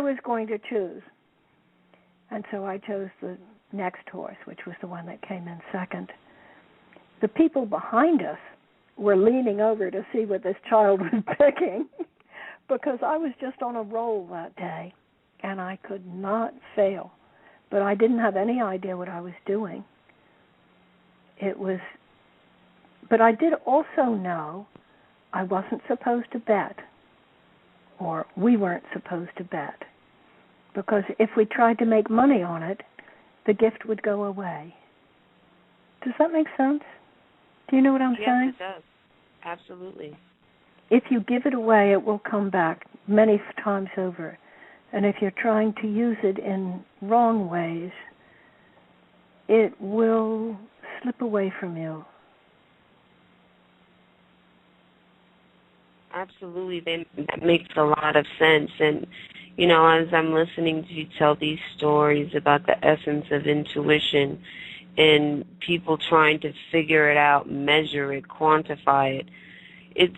was going to choose. And so I chose the next horse, which was the one that came in second. The people behind us were leaning over to see what this child was picking because I was just on a roll that day, and I could not fail. But I didn't have any idea what I was doing. But I did also know I wasn't supposed to bet, or we weren't supposed to bet, because if we tried to make money on it, the gift would go away. Does that make sense? Do you know what I'm saying? Yes, it does. Absolutely. If you give it away, it will come back many times over. And if you're trying to use it in wrong ways, it will slip away from you. Absolutely. That makes a lot of sense. And, you know, as I'm listening to you tell these stories about the essence of intuition and people trying to figure it out, measure it, quantify it, it's,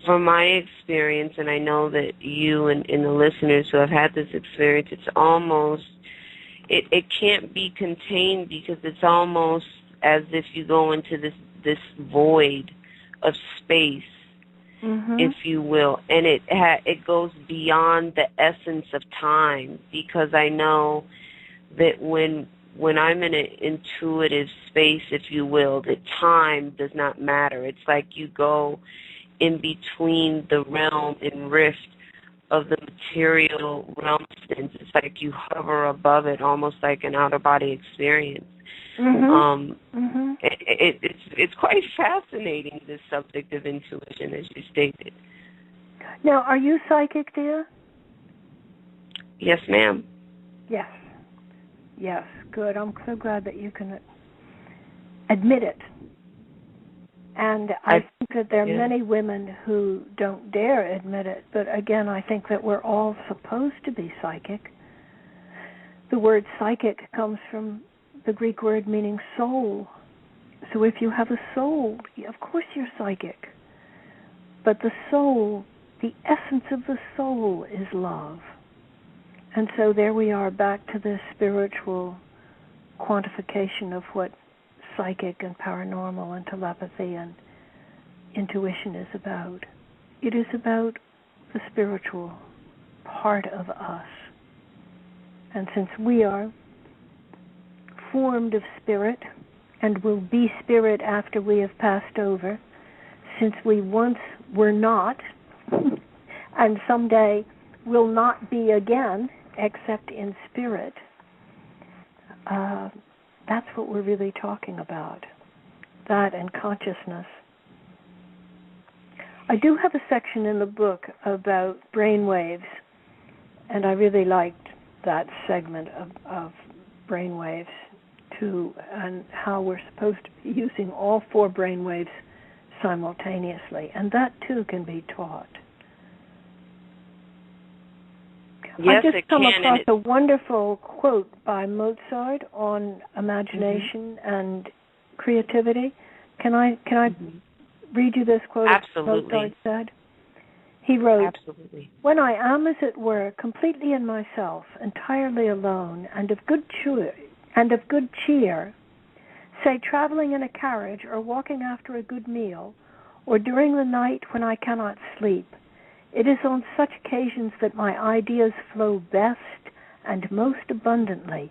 from my experience, and I know that you and the listeners who have had this experience, it's almost, it can't be contained because it's almost as if you go into this void of space, if you will, and it goes beyond the essence of time, because I know that when I'm in an intuitive space, if you will, that time does not matter. It's like you go in between the realm and rift of the material realm. It's like you hover above it, almost like an outer-body experience. It's quite fascinating, this subject of intuition, as you stated. Now, are you psychic, dear? Yes, ma'am. Yes. Yes, good. I'm so glad that you can admit it. And I think that there are many women who don't dare admit it. But again, I think that we're all supposed to be psychic. The word psychic comes from the Greek word meaning soul. So if you have a soul, of course you're psychic. But the soul, the essence of the soul is love. And so there we are, back to this spiritual quantification of what psychic and paranormal and telepathy and intuition is about. It is about the spiritual part of us. And since we are formed of spirit and will be spirit after we have passed over, since we once were not and someday will not be again except in spirit, that's what we're really talking about, that and consciousness. I do have a section in the book about brain waves, and I really liked that segment of brain waves too, and how we're supposed to be using all four brain waves simultaneously, and that too can be taught. Yes, I just come across a wonderful quote by Mozart on imagination and creativity. Can I read you this quote? Absolutely. Mozart said. He wrote, Absolutely. "When I am, as it were, completely in myself, entirely alone, and of good cheer, say traveling in a carriage or walking after a good meal, or during the night when I cannot sleep, it is on such occasions that my ideas flow best and most abundantly.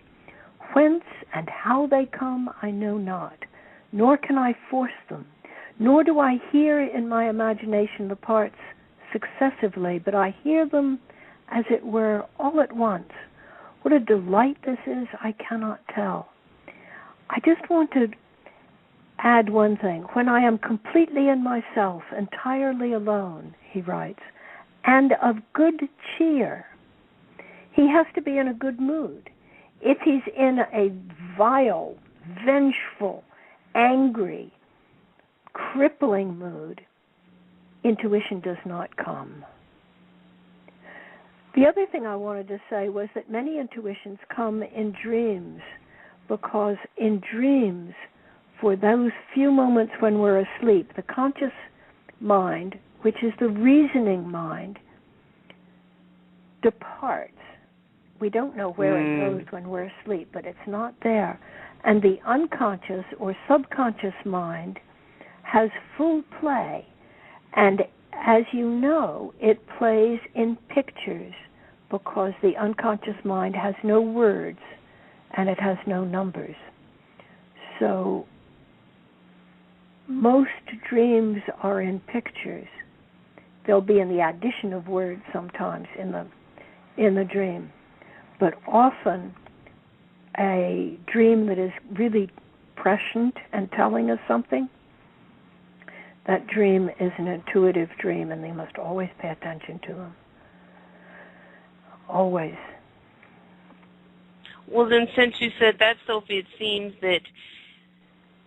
Whence and how they come, I know not, nor can I force them, nor do I hear in my imagination the parts successively, but I hear them, as it were, all at once. What a delight this is, I cannot tell." I just want to add one thing. When I am completely in myself, entirely alone, he writes, and of good cheer. He has to be in a good mood. If he's in a vile, vengeful, angry, crippling mood, intuition does not come. The other thing I wanted to say was that many intuitions come in dreams, because in dreams, for those few moments when we're asleep, the conscious mind, which is the reasoning mind, departs. We don't know where it goes when we're asleep, but it's not there. And the unconscious or subconscious mind has full play. And as you know, it plays in pictures because the unconscious mind has no words and it has no numbers. So most dreams are in pictures. They'll be in the addition of words sometimes in the dream. But often a dream that is really prescient and telling us something, that dream is an intuitive dream, and they must always pay attention to them. Always. Well, then, since you said that, Sophie, it seems that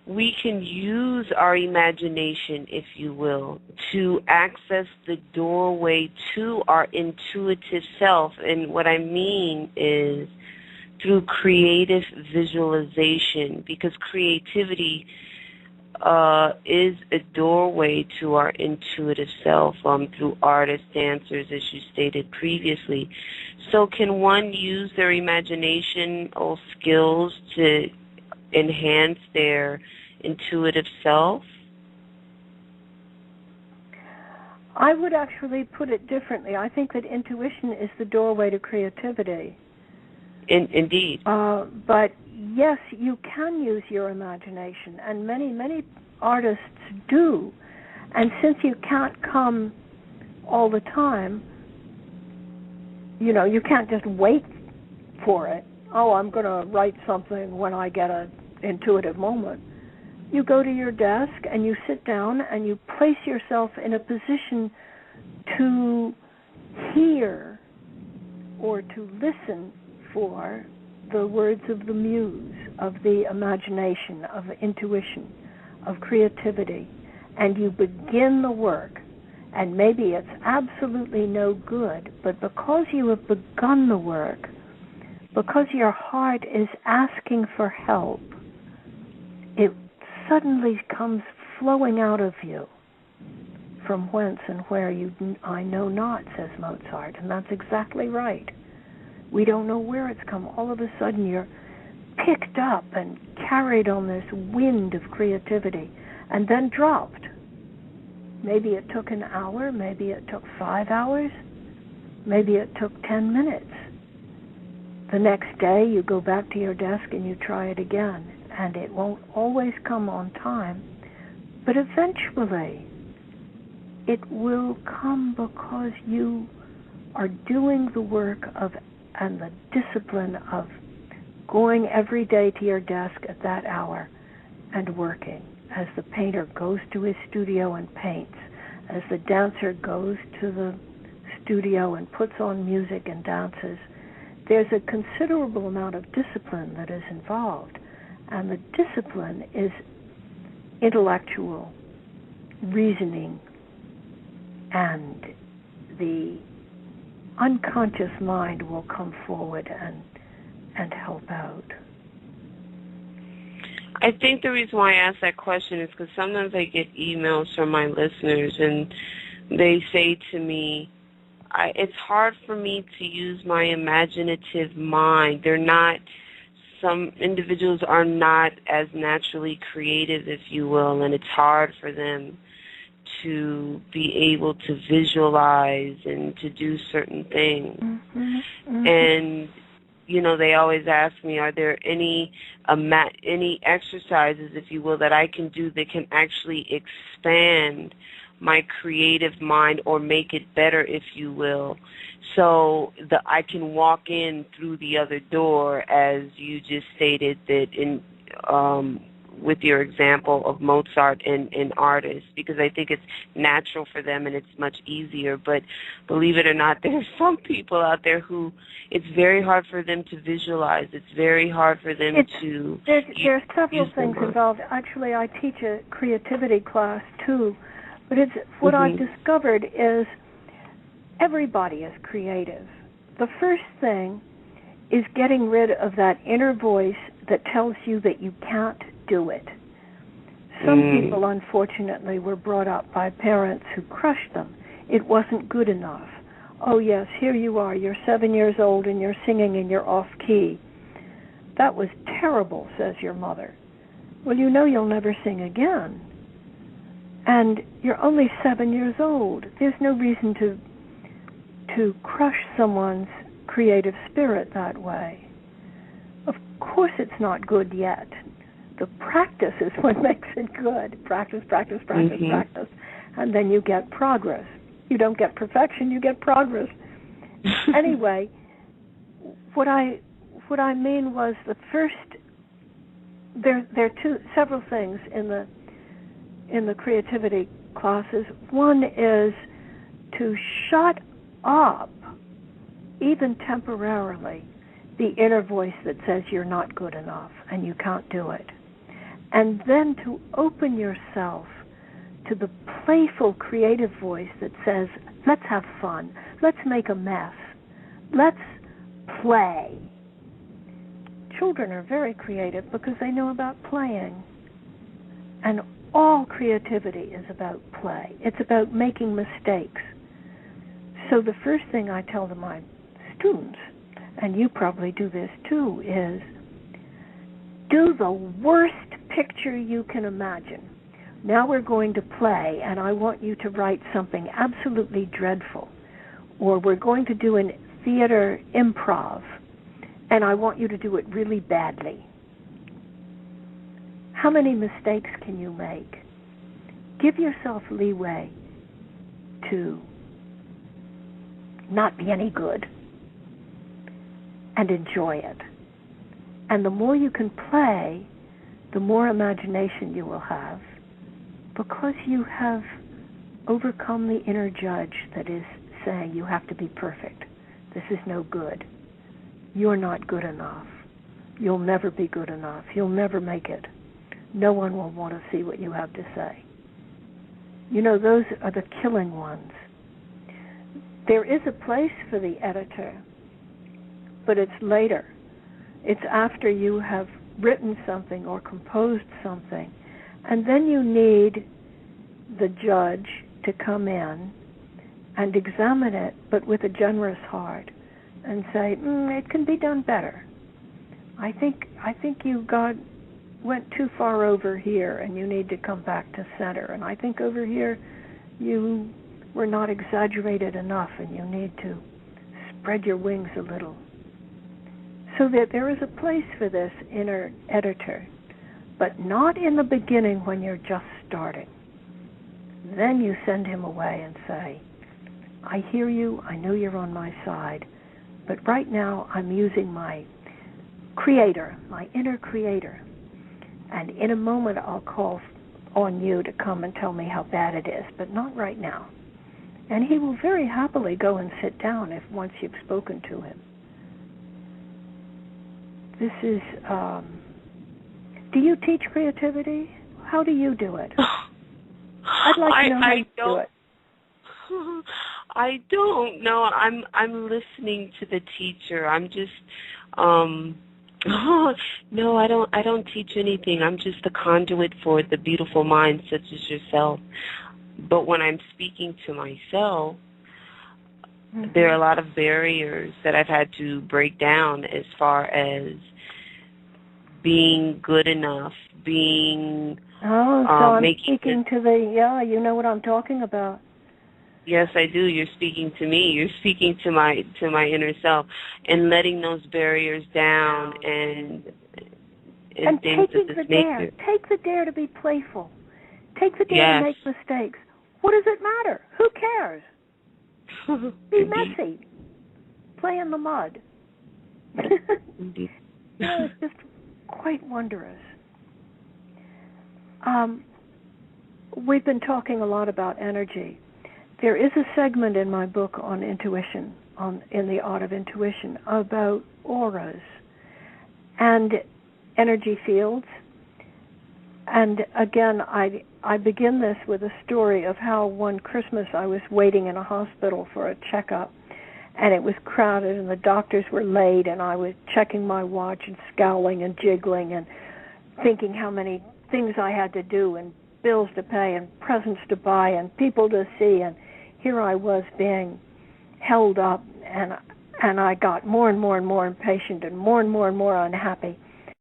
we can use our imagination, if you will, to access the doorway to our intuitive self. And what I mean is through creative visualization, because creativity is a doorway to our intuitive self through artists, dancers, as you stated previously. So can one use their imagination or skills to enhance their intuitive self? I would actually put it differently. I think that intuition is the doorway to creativity. Indeed. But yes, you can use your imagination, and many artists do. And since you can't come all the time, you can't just wait for it. Oh, I'm going to write something when I get an intuitive moment. You go to your desk and you sit down and you place yourself in a position to hear or to listen for the words of the muse, of the imagination, of intuition, of creativity. And you begin the work. And maybe it's absolutely no good, but because you have begun the work, because your heart is asking for help, it suddenly comes flowing out of you. From whence and where I know not, says Mozart, and that's exactly right. We don't know where it's come. All of a sudden you're picked up and carried on this wind of creativity and then dropped. Maybe it took an hour, maybe it took 5 hours, maybe it took 10 minutes. The next day you go back to your desk and you try it again, and it won't always come on time, but eventually it will come because you are doing the work and the discipline of going every day to your desk at that hour and working. As the painter goes to his studio and paints, as the dancer goes to the studio and puts on music and dances, there's a considerable amount of discipline that is involved. And the discipline is intellectual reasoning, and the unconscious mind will come forward and help out. I think the reason why I ask that question is because sometimes I get emails from my listeners and they say to me, it's hard for me to use my imaginative mind. Some individuals are not as naturally creative, if you will, and it's hard for them to be able to visualize and to do certain things. Mm-hmm. Mm-hmm. And they always ask me, are there any exercises, if you will, that I can do that can actually expand my creative mind or make it better, if you will, so that I can walk in through the other door, as you just stated that with your example of Mozart and artists, because I think it's natural for them and it's much easier. But believe it or not, there are some people out there who it's very hard for them to visualize. It's very hard for them to... There are several things involved. Actually, I teach a creativity class, too. But what I've discovered is everybody is creative. The first thing is getting rid of that inner voice that tells you that you can't do it. Some people, unfortunately, were brought up by parents who crushed them. It wasn't good enough. Oh, yes, here you are. You're 7 years old and you're singing and you're off key. That was terrible, says your mother. Well, you know you'll never sing again. And you're only 7 years old. There's no reason to crush someone's creative spirit that way. Of course it's not good yet. The practice is what makes it good. Practice, practice, practice, practice. And then you get progress. You don't get perfection, you get progress. Anyway, what I mean was the first, there are several things in the creativity classes. One is to shut up, even temporarily, the inner voice that says you're not good enough and you can't do it. And then to open yourself to the playful, creative voice that says, let's have fun, let's make a mess, let's play. Children are very creative because they know about playing. And all creativity is about play. It's about making mistakes. So the first thing I tell to my students, and you probably do this too, is do the worst picture you can imagine. Now we're going to play, and I want you to write something absolutely dreadful. Or we're going to do a theater improv, and I want you to do it really badly. How many mistakes can you make? Give yourself leeway to not be any good and enjoy it. And the more you can play, the more imagination you will have, because you have overcome the inner judge that is saying you have to be perfect. This is no good. You're not good enough. You'll never be good enough. You'll never make it. No one will want to see what you have to say. You know, those are the killing ones. There is a place for the editor, but it's later. It's after you have written something or composed something, and then you need the judge to come in and examine it, but with a generous heart, and say, it can be done better. I think you went too far over here, and you need to come back to center. And I think over here you were not exaggerated enough, and you need to spread your wings a little. So that there is a place for this inner editor, but not in the beginning when you're just starting. Then you send him away and say, I hear you, I know you're on my side, but right now I'm using my creator, my inner creator, and in a moment I'll call on you to come and tell me how bad it is, but not right now. And he will very happily go and sit down once you've spoken to him. This is, do you teach creativity? How do you do it? I'd like to know how you do it. I don't know. I'm listening to the teacher. I'm just, no, I don't teach anything. I'm just a conduit for the beautiful minds such as yourself. But when I'm speaking to myself, there are a lot of barriers that I've had to break down as far as being good enough, being so I'm making speaking to you know what I'm talking about. Yes, I do. You're speaking to me. You're speaking to my inner self, and letting those barriers down and things of this nature. Take the dare to be playful. Take the dare to make mistakes. What does it matter? Who cares? Be messy. Play in the mud. Indeed. It's just quite wondrous. We've been talking a lot about energy. There is a segment in my book on intuition, in the art of intuition, about auras and energy fields. And again, I begin this with a story of how one Christmas I was waiting in a hospital for a checkup, and it was crowded, and the doctors were late, and I was checking my watch and scowling and jiggling and thinking how many things I had to do and bills to pay and presents to buy and people to see, and here I was being held up, and I got more and more and more impatient and more and more unhappy.